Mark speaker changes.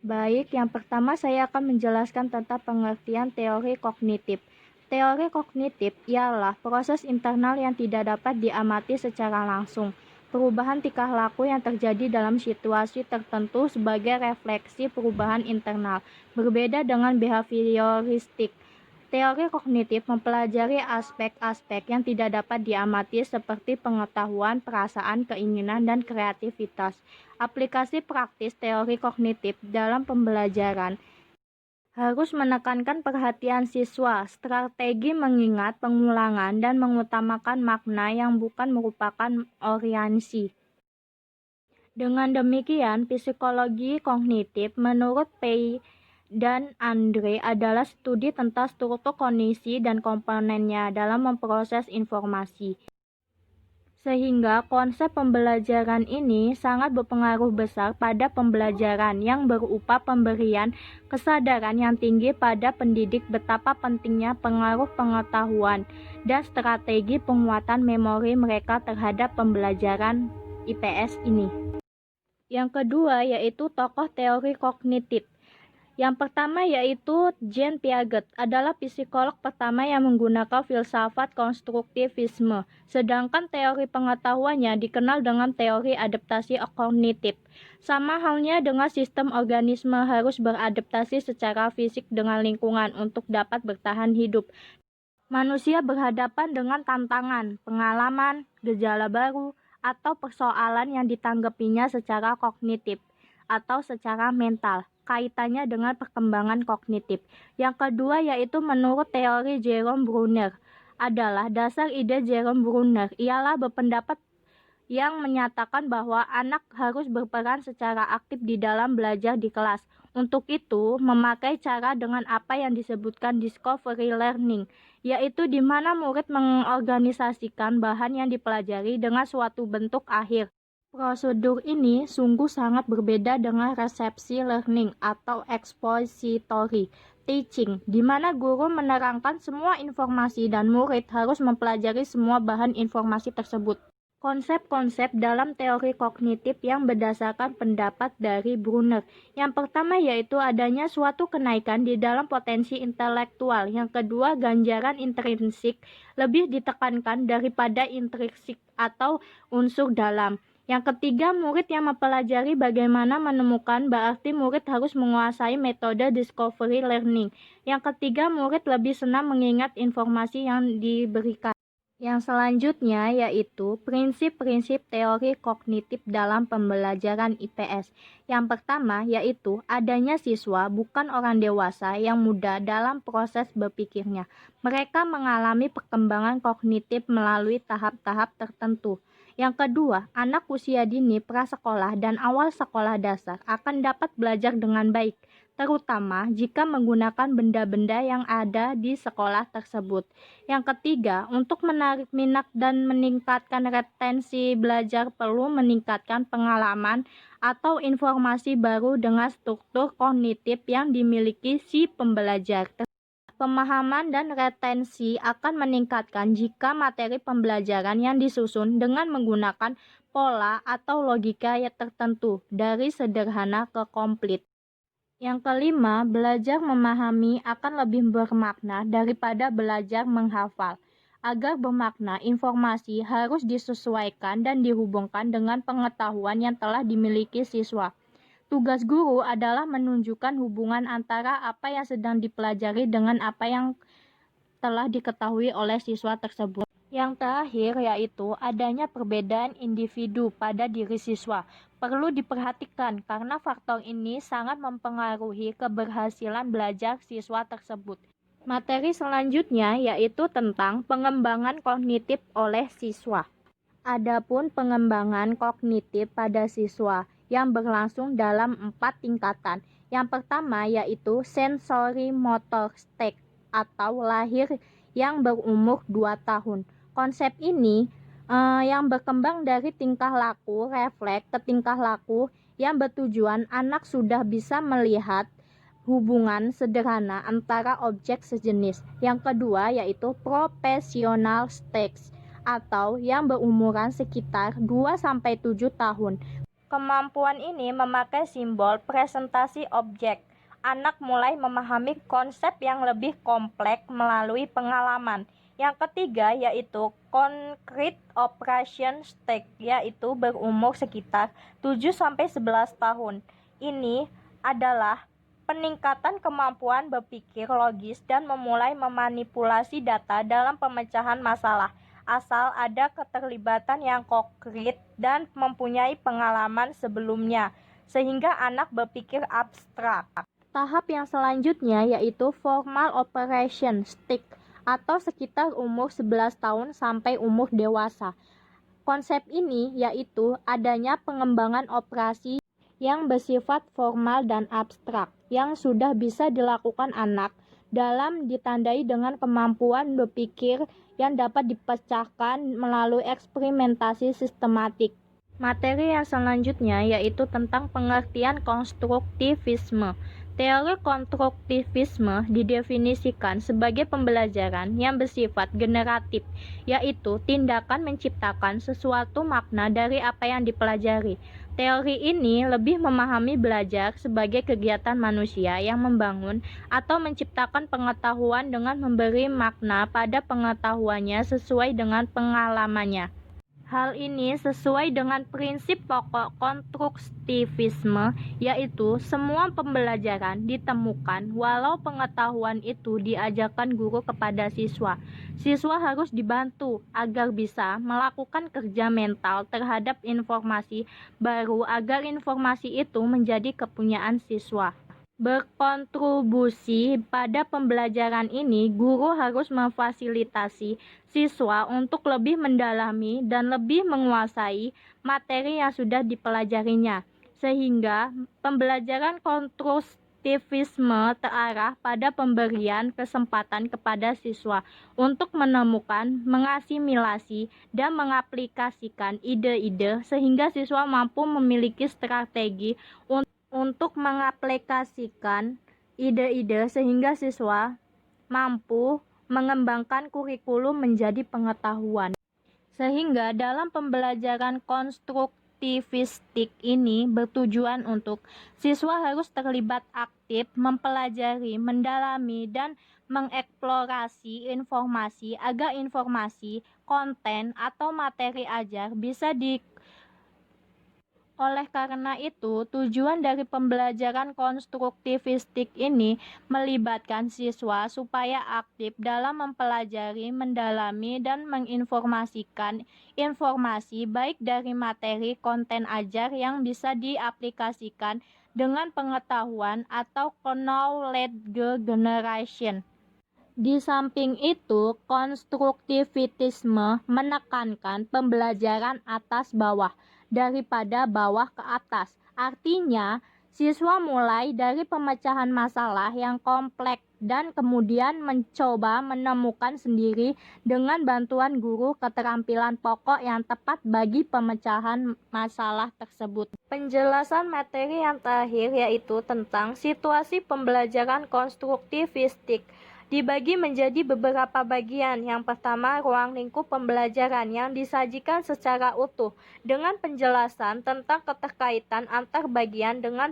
Speaker 1: Baik, yang pertama saya akan menjelaskan tentang pengertian teori kognitif. Teori kognitif ialah proses internal yang tidak dapat diamati secara langsung. Perubahan tingkah laku yang terjadi dalam situasi tertentu sebagai refleksi perubahan internal, berbeda dengan behavioristik. Teori kognitif mempelajari aspek-aspek yang tidak dapat diamati seperti pengetahuan, perasaan, keinginan, dan kreativitas. Aplikasi praktis teori kognitif dalam pembelajaran harus menekankan perhatian siswa, strategi mengingat, pengulangan, dan mengutamakan makna yang bukan merupakan orientasi. Dengan demikian, psikologi kognitif menurut Pei dan Andre adalah studi tentang struktur kondisi dan komponennya dalam memproses informasi. Sehingga konsep pembelajaran ini sangat berpengaruh besar pada pembelajaran yang berupa pemberian kesadaran yang tinggi pada pendidik betapa pentingnya pengaruh pengetahuan dan strategi penguatan memori mereka terhadap pembelajaran IPS ini. Yang kedua yaitu tokoh teori kognitif. Yang pertama yaitu Jean Piaget adalah psikolog pertama yang menggunakan filsafat konstruktivisme, sedangkan teori pengetahuannya dikenal dengan teori adaptasi kognitif. Sama halnya dengan sistem organisme harus beradaptasi secara fisik dengan lingkungan untuk dapat bertahan hidup. Manusia berhadapan dengan tantangan, pengalaman, gejala baru, atau persoalan yang ditanggapinya secara kognitif atau secara mental. Kaitannya dengan perkembangan kognitif. Yang kedua yaitu menurut teori Jerome Bruner adalah dasar ide Jerome Bruner ialah berpendapat yang menyatakan bahwa anak harus berperan secara aktif di dalam belajar di kelas. Untuk itu, memakai cara dengan apa yang disebutkan discovery learning, yaitu di mana murid mengorganisasikan bahan yang dipelajari dengan suatu bentuk akhir. Prosedur ini sungguh sangat berbeda dengan resepsi learning atau expository teaching, di mana guru menerangkan semua informasi dan murid harus mempelajari semua bahan informasi tersebut. Konsep-konsep dalam teori kognitif yang berdasarkan pendapat dari Bruner. Yang pertama yaitu adanya suatu kenaikan di dalam potensi intelektual. Yang kedua, ganjaran intrinsik lebih ditekankan daripada intrinsik atau unsur dalam. Yang ketiga, murid yang mempelajari bagaimana menemukan berarti murid harus menguasai metode discovery learning. Yang ketiga, murid lebih senang mengingat informasi yang diberikan. Yang selanjutnya yaitu prinsip-prinsip teori kognitif dalam pembelajaran IPS. Yang pertama yaitu adanya siswa bukan orang dewasa yang muda dalam proses berpikirnya. Mereka mengalami perkembangan kognitif melalui tahap-tahap tertentu. Yang kedua, anak usia dini prasekolah dan awal sekolah dasar akan dapat belajar dengan baik, terutama jika menggunakan benda-benda yang ada di sekolah tersebut. Yang ketiga, untuk menarik minat dan meningkatkan retensi belajar perlu meningkatkan pengalaman atau informasi baru dengan struktur kognitif yang dimiliki si pembelajar. Pemahaman dan retensi akan meningkatkan jika materi pembelajaran yang disusun dengan menggunakan pola atau logika yang tertentu dari sederhana ke komplit. Yang kelima, belajar memahami akan lebih bermakna daripada belajar menghafal. Agar bermakna, informasi harus disesuaikan dan dihubungkan dengan pengetahuan yang telah dimiliki siswa. Tugas guru adalah menunjukkan hubungan antara apa yang sedang dipelajari dengan apa yang telah diketahui oleh siswa tersebut. Yang terakhir yaitu adanya perbedaan individu pada diri siswa. Perlu diperhatikan karena faktor ini sangat mempengaruhi keberhasilan belajar siswa tersebut. Materi selanjutnya yaitu tentang pengembangan kognitif oleh siswa. Adapun pengembangan kognitif pada siswa yang berlangsung dalam 4 tingkatan. Yang pertama yaitu sensory motor stage atau lahir yang berumur 2 tahun. Konsep ini yang berkembang dari tingkah laku refleks ke tingkah laku yang bertujuan anak sudah bisa melihat hubungan sederhana antara objek sejenis. Yang kedua yaitu professional stage atau yang berumuran sekitar 2-7 tahun. Kemampuan ini memakai simbol presentasi objek. Anak mulai memahami konsep yang lebih kompleks melalui pengalaman. Yang ketiga yaitu concrete operation stage, yaitu berumur sekitar 7-11 tahun. Ini adalah peningkatan kemampuan berpikir logis dan memulai memanipulasi data dalam pemecahan masalah, asal ada keterlibatan yang konkret dan mempunyai pengalaman sebelumnya, sehingga anak berpikir abstrak. Tahap yang selanjutnya yaitu formal operation stage atau sekitar umur 11 tahun sampai umur dewasa. Konsep ini yaitu adanya pengembangan operasi yang bersifat formal dan abstrak yang sudah bisa dilakukan anak dalam ditandai dengan kemampuan berpikir yang dapat dipecahkan melalui eksperimentasi sistematik. Materi yang selanjutnya yaitu tentang pengertian konstruktivisme. Teori konstruktivisme didefinisikan sebagai pembelajaran yang bersifat generatif, yaitu tindakan menciptakan sesuatu makna dari apa yang dipelajari. Teori ini lebih memahami belajar sebagai kegiatan manusia yang membangun atau menciptakan pengetahuan dengan memberi makna pada pengetahuannya sesuai dengan pengalamannya. Hal ini sesuai dengan prinsip pokok konstruktivisme, yaitu semua pembelajaran ditemukan walau pengetahuan itu diajarkan guru kepada siswa. Siswa harus dibantu agar bisa melakukan kerja mental terhadap informasi baru agar informasi itu menjadi kepunyaan siswa. Berkontribusi pada pembelajaran ini, guru harus memfasilitasi siswa untuk lebih mendalami dan lebih menguasai materi yang sudah dipelajarinya, sehingga pembelajaran konstruktivisme terarah pada pemberian kesempatan kepada siswa untuk menemukan, mengasimilasi, dan mengaplikasikan ide-ide sehingga siswa mampu memiliki strategi untuk mengaplikasikan ide-ide sehingga siswa mampu mengembangkan kurikulum menjadi pengetahuan. Sehingga dalam pembelajaran konstruktivistik ini bertujuan untuk siswa harus terlibat aktif, mempelajari, mendalami, dan mengeksplorasi informasi agar informasi, konten, atau materi ajar bisa oleh karena itu, tujuan dari pembelajaran konstruktivistik ini melibatkan siswa supaya aktif dalam mempelajari, mendalami, dan menginformasikan informasi baik dari materi konten ajar yang bisa diaplikasikan dengan pengetahuan atau knowledge generation. Di samping itu, konstruktivisme menekankan pembelajaran atas bawah daripada bawah ke atas. Artinya, siswa mulai dari pemecahan masalah yang kompleks dan kemudian mencoba menemukan sendiri dengan bantuan guru keterampilan pokok yang tepat bagi pemecahan masalah tersebut. Penjelasan materi yang terakhir yaitu tentang situasi pembelajaran konstruktivistik. Dibagi menjadi beberapa bagian. Yang pertama, ruang lingkup pembelajaran yang disajikan secara utuh dengan penjelasan tentang keterkaitan antar bagian dengan